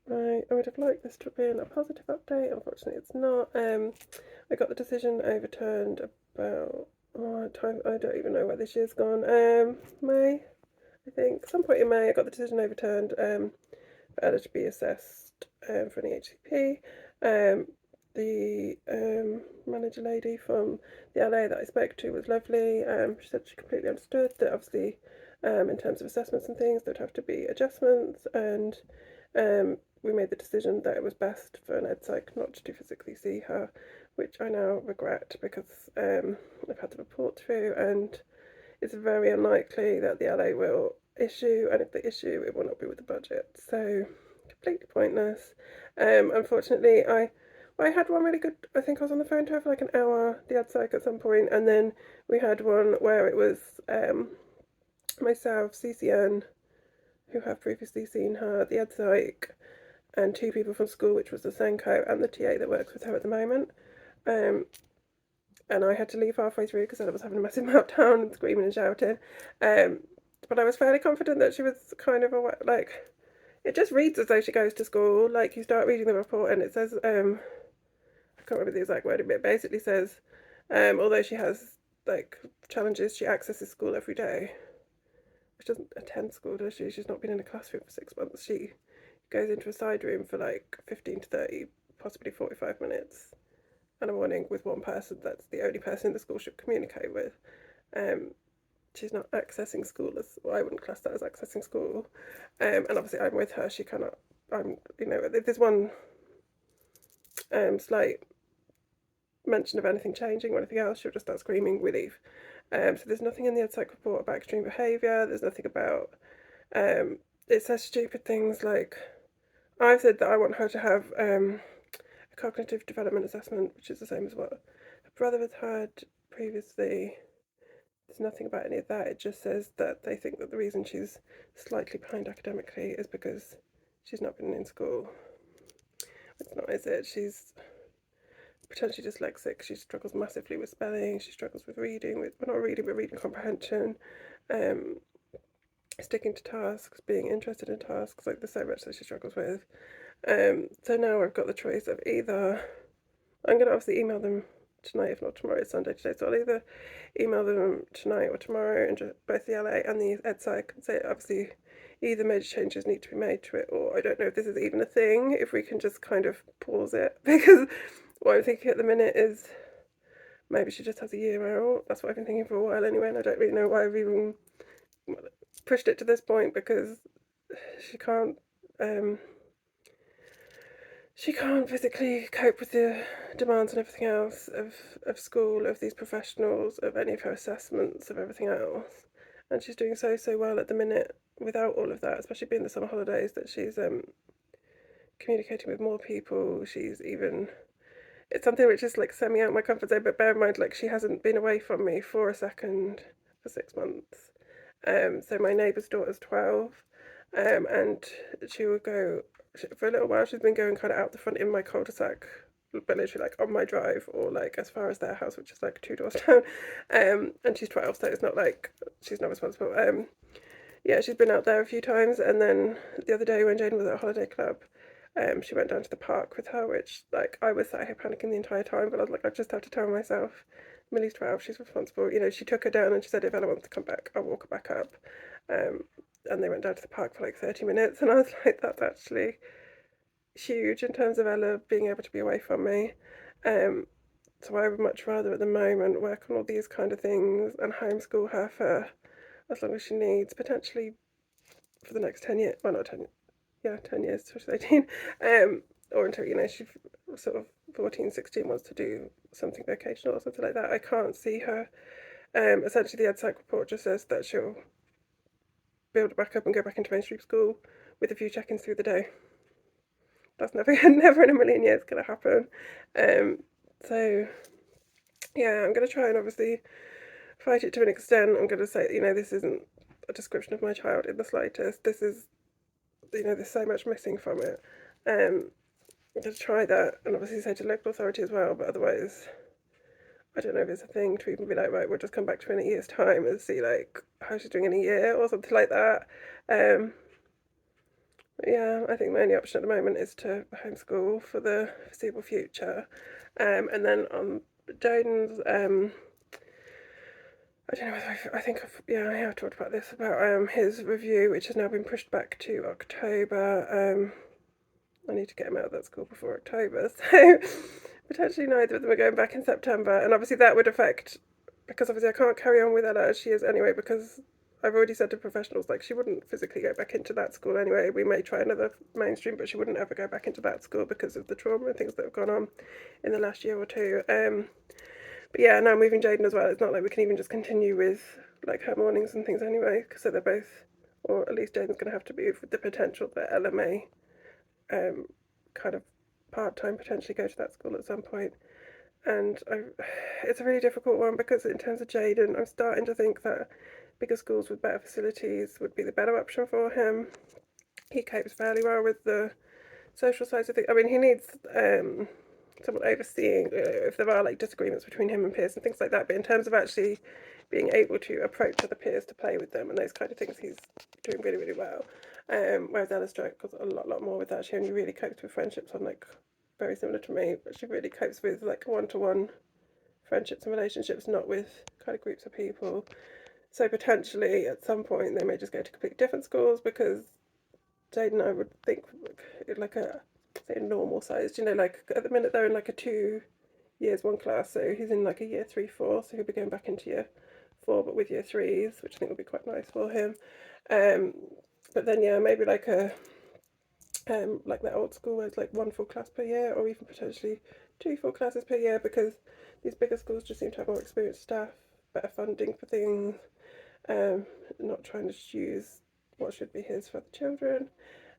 Right, I would have liked this to have been a positive update. Unfortunately, it's not. I got the decision overturned about time. I don't even know where this year's gone. May, I think, some point in May. I got the decision overturned. For Ella to be assessed for an EHCP. The manager lady from the LA that I spoke to was lovely. She said she completely understood that obviously, in terms of assessments and things, there'd have to be adjustments, and we made the decision that it was best for an ed psych not to physically see her, which I now regret because I've had the report through, and it's very unlikely that the LA will issue, and if they issue, it will not be with the budget. So completely pointless. Unfortunately, I had one really good. I think I was on the phone to her for like an hour, the ad psych at some point, and then we had one where it was myself, CCN, who have previously seen her, the ed psych, and two people from school, which was the Senko and the TA that works with her at the moment. Um, and I had to leave halfway through because I was having a massive meltdown and screaming and shouting. Um, but I was fairly confident that she was kind of like, it just reads as though she goes to school. Like, you start reading the report and it says, I can't remember the exact wording, but it basically says, although she has like challenges, she accesses school every day. She doesn't attend school, does she? She's not been in a classroom for 6 months. She goes into a side room for like 15 to 30, possibly 45 minutes and a morning with one person that's the only person in the school should communicate with. Um, she's not accessing school as well, I wouldn't class that as accessing school. And obviously, I'm with her. She cannot. If there's one slight mention of anything changing or anything else, she'll just start screaming, "We leave." So there's nothing in the EdSec report about extreme behaviour. There's nothing about. It says stupid things like, I've said that I want her to have a cognitive development assessment, which is the same as what her brother has had previously. There's nothing about any of that. It just says that they think that the reason she's slightly behind academically is because she's not been in school. It's not, is it? She's potentially dyslexic. She struggles massively with spelling. She struggles with reading, not reading, but reading comprehension. Um, Sticking to tasks, being interested in tasks. Like, there's so much that she struggles with. So now I've got the choice of either I'm going to obviously email them tonight, if not tomorrow. It's Sunday today, so I'll either email them tonight or tomorrow, and just both the LA and the EdSci, and say obviously either major changes need to be made to it, or I don't know if this is even a thing, if we can just kind of pause it, because what I'm thinking at the minute is maybe she just has a year out. That's what I've been thinking for a while anyway, and I don't really know why I've even pushed it to this point, because she can't um, she can't physically cope with the demands and everything else of school, of these professionals, of any of her assessments, of everything else. And she's doing so well at the minute without all of that, especially being the summer holidays, that she's communicating with more people. She's even, it's something which is like semi out my comfort zone, but bear in mind, like, she hasn't been away from me for a second for 6 months. So my neighbour's daughter's 12, and she would go, for a little while she's been going kind of out the front in my cul-de-sac, but literally like on my drive, or like as far as their house, which is like 2 doors down. And she's 12, so it's not like she's not responsible. Yeah, she's been out there a few times, and then the other day when Jane was at a holiday club, she went down to the park with her, which, like, I was sat here panicking the entire time, but I was like, I just have to tell myself, Millie's 12, she's responsible. You know, she took her down and she said, if Ella wants to come back, I'll walk her back up. And they went down to the park for like 30 minutes, and I was like, that's actually huge in terms of Ella being able to be away from me. Um, so I would much rather at the moment work on all these kind of things and homeschool her for as long as she needs, potentially for the next 10 years. Well, not 10, yeah, 10 years, so she's 18. Or until, she sort of 14, 16 wants to do something vocational or something like that. I can't see her. Essentially, the EdSec report just says that she'll build it back up and go back into mainstream school with a few check-ins through the day. That's never, never in a million years going to happen. So, yeah, I'm going to try and obviously fight it to an extent. I'm going to say, this isn't a description of my child in the slightest. This is, there's so much missing from it. I'm going to try that, and obviously say to local authority as well, but otherwise, I don't know if it's a thing to even be like, right, we'll just come back to her in a year's time and see, like, how she's doing in a year or something like that. Yeah, I think my only option at the moment is to homeschool for the foreseeable future. And then on Jaden's, I don't know whether I think yeah, I have talked about this about his review, which has now been pushed back to October. I need to get him out of that school before October, so potentially neither of them are going back in September, and obviously that would affect, because obviously I can't carry on with Ella as she is anyway, because I've already said to professionals like she wouldn't physically go back into that school anyway. We may try another mainstream, but she wouldn't ever go back into that school because of the trauma and things that have gone on in the last year or two. But yeah, now moving Jaden as well, it's not like we can even just continue with like her mornings and things anyway, because so they're both, or at least Jaden's going to have to move with the potential that Ella may um, kind of part time potentially go to that school at some point. And it's a really difficult one because in terms of Jaden, I'm starting to think that bigger schools with better facilities would be the better option for him. He copes fairly well with the social sides of things. I mean, he needs someone overseeing if there are like disagreements between him and peers and things like that. But in terms of actually being able to approach other peers to play with them and those kind of things, he's doing really, really well. Whereas Ella struggles a lot more with that. She only really copes with friendships on like very similar to me, but she really copes with like one-to-one friendships and relationships, not with kind of groups of people. So potentially at some point they may just go to completely different schools because Jaden, I would think, like a say normal sized, like at the minute they're in like a 2 years one class, so he's in like a year 3, 4, so he'll be going back into year 4, but with year threes, which I think would be quite nice for him. Um, but then yeah, maybe like the old school where it's like 1 full class per year, or even potentially 2 full classes per year, because these bigger schools just seem to have more experienced staff, better funding for things, not trying to choose what should be his for the children.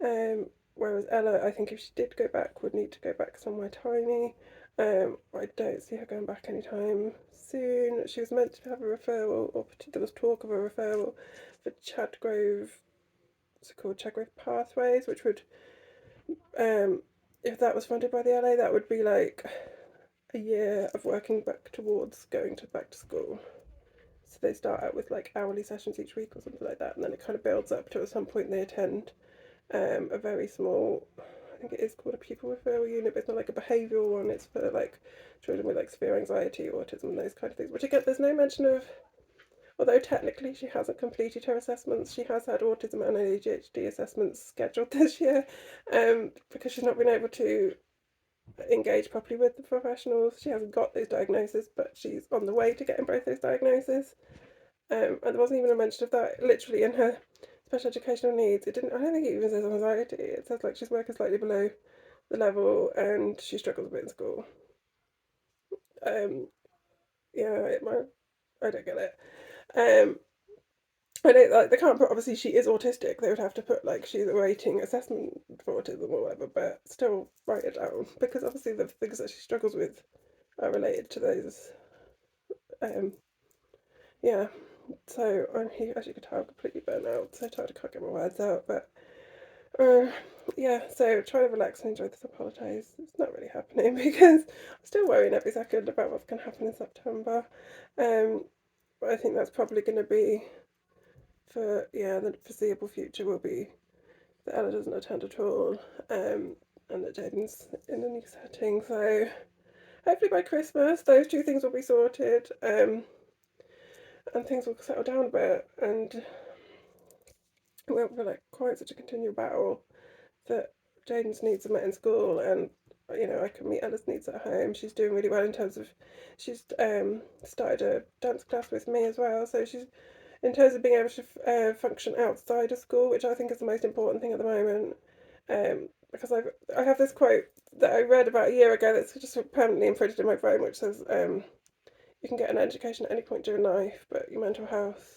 Um, Whereas Ella, I think if she did go back, would need to go back somewhere tiny. I don't see her going back anytime soon. She was meant to have a referral, or there was talk of a referral for Chadgrove, it's called Chadgrove Pathways, which would, if that was funded by the LA, that would be like a year of working back towards going to back to school. So they start out with like hourly sessions each week or something like that, and then it kind of builds up to at some point they attend a very small, I think it is called a pupil referral unit, but it's not like a behavioural one. It's for like children with like severe anxiety, autism, and those kind of things. Which again, there's no mention of. Although technically she hasn't completed her assessments, she has had autism and ADHD assessments scheduled this year, because she's not been able to engage properly with the professionals. She hasn't got those diagnoses, but she's on the way to getting both those diagnoses. And there wasn't even a mention of that literally in her special educational needs. It didn't. I don't think it even says anxiety. It says like she's working slightly below the level and she struggles a bit in school. Um, yeah, I don't get it. Um, I don't like they can't put obviously she is autistic. They would have to put like she's awaiting assessment for autism or whatever, but still write it down because obviously the things that she struggles with are related to those. Um, yeah. So he, as you can tell, completely burnt out. So tired I can't get my words out, but Uh, yeah, so try to relax and enjoy the summer holidays. It's not really happening because I'm still worrying every second about what's going to happen in September. But I think that's probably going to be for, yeah, the foreseeable future will be that Ella doesn't attend at all, and that Jaden's in a new setting. So hopefully by Christmas, those two things will be sorted, and things will settle down a bit, and it won't be like quite such a continual battle that Jaden's needs are met in school, and I can meet Ella's needs at home. She's doing really well in terms of she's started a dance class with me as well. So she's in terms of being able to function outside of school, which I think is the most important thing at the moment. Because I have this quote that I read about a year ago that's just permanently imprinted in my brain, which says, "You can get an education at any point during life, but your mental health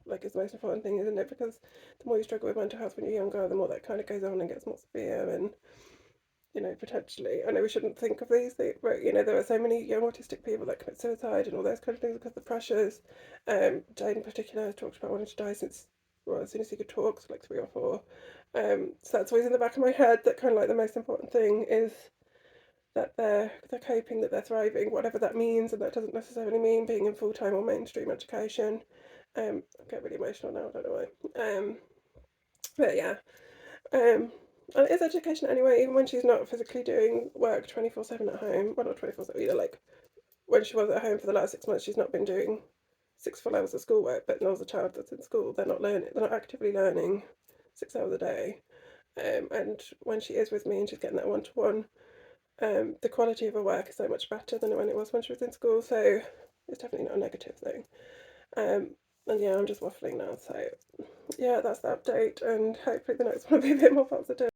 like is the most important thing, isn't it? Because the more you struggle with mental health when you're younger, the more that kind of goes on and gets more severe, and potentially, I know we shouldn't think of these things, but there are so many young autistic people that commit suicide and all those kind of things because of the pressures. Jane in particular has talked about wanting to die since, well, as soon as he could talk, so like 3 or 4. So that's always in the back of my head that kind of like the most important thing is that they're coping, that they're thriving, whatever that means, and that doesn't necessarily mean being in full time or mainstream education. I get really emotional now, I don't know why. But yeah, And it is education anyway, even when she's not physically doing work 24/7 at home. Well, not 24/7 either, like when she was at home for the last 6 months, she's not been doing 6 full hours of schoolwork, but there's a child that's in school, they're not learning, they're not actively learning 6 hours a day. And when she is with me and she's getting that one-to-one, the quality of her work is so much better than when it was when she was in school, so it's definitely not a negative thing. And yeah, I'm just waffling now, so yeah, that's the update, and hopefully the next one will be a bit more positive.